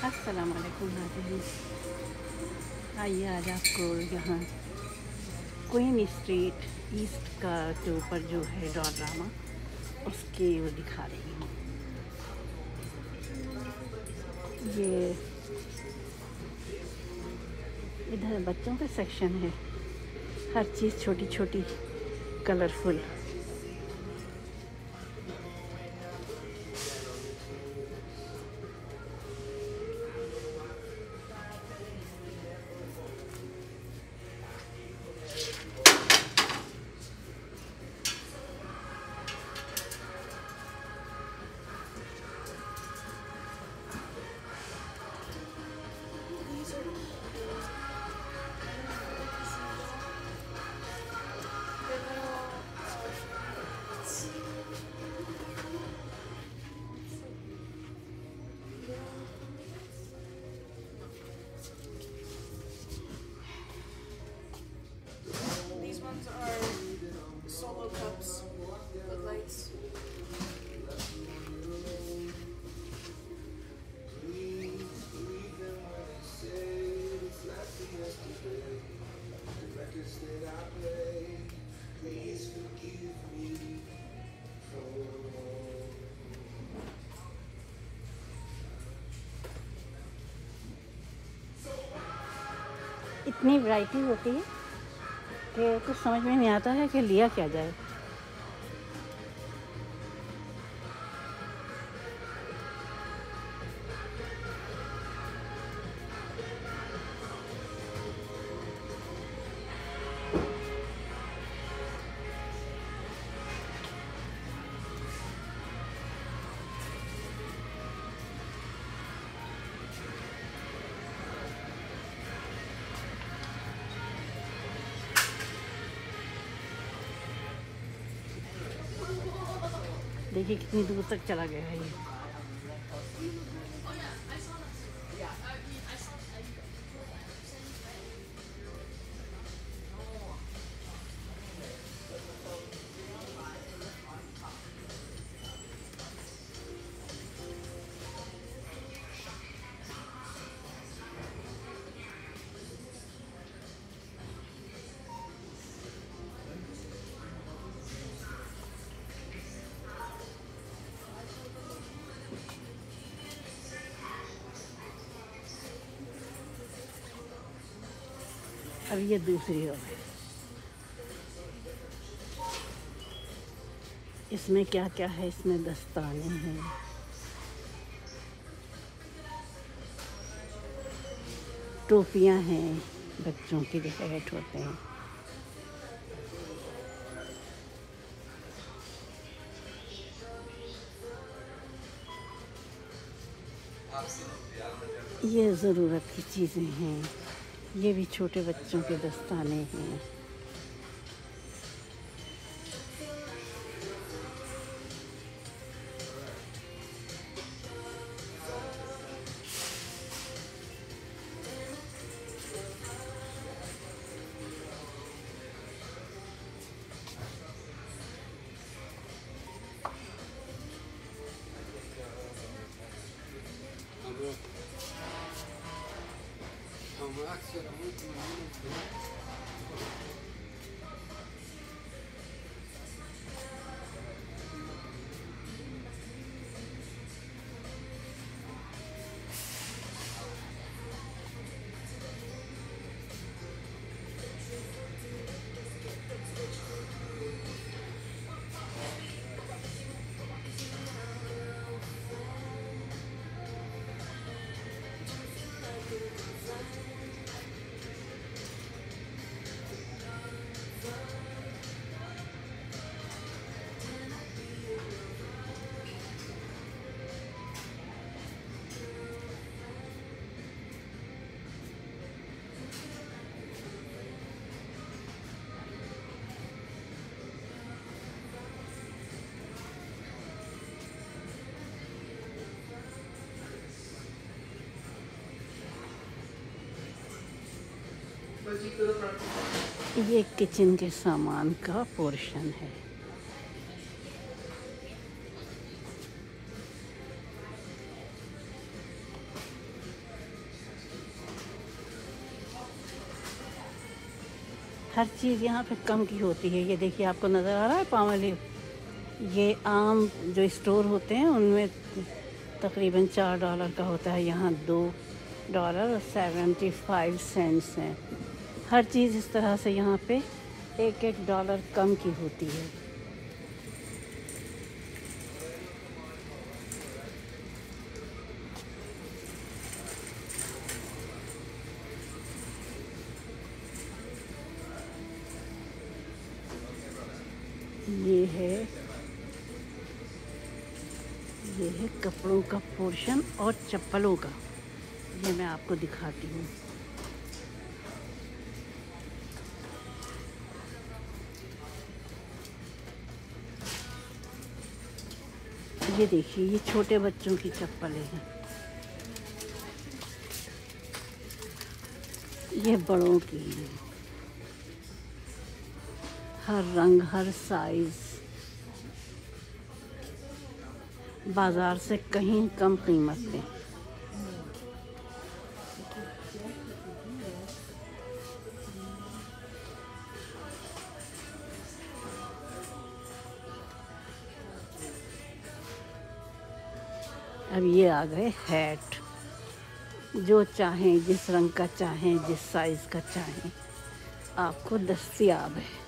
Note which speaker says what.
Speaker 1: अस्सलाम वालेकुम नाज़रीन। आइए आज आपको यहाँ क्वीन स्ट्रीट ईस्ट का के ऊपर जो है डोरड्रामा उसकी वो दिखा रही हूँ। ये इधर बच्चों का सेक्शन है, हर चीज़ छोटी छोटी colourful.
Speaker 2: These ones are solo cups with lights.
Speaker 1: इतनी वैरायटी होती है कि कुछ समझ में नहीं आता है कि लिया क्या जाए। देखिए कितनी दूर तक चला गया है ये। अब ये दूसरी रो है। इसमें क्या क्या है? इसमें दस्ताने हैं, टोपियां हैं, बच्चों के जो हैट होते हैं। ये ज़रूरत की चीज़ें हैं। ये भी छोटे बच्चों के दस्ताने हैं। ये किचन के सामान का पोर्शन है। हर चीज़ यहाँ पे कम की होती है। ये देखिए, आपको नज़र आ रहा है पामोलिव। ये आम जो स्टोर होते हैं उनमें तकरीबन $4 का होता है, यहाँ $2.75 हैं। हर चीज़ इस तरह से यहाँ पे $1 कम की होती है। ये है कपड़ों का पोर्शन और चप्पलों का। ये मैं आपको दिखाती हूँ। ये देखिए, ये छोटे बच्चों की चप्पलें हैं। ये बड़ों की हैं, हर रंग हर साइज़, बाज़ार से कहीं कम कीमत में। अब ये आ गए हैट, जो चाहें, जिस रंग का चाहें, जिस साइज़ का चाहें, आपको दस्तयाब है।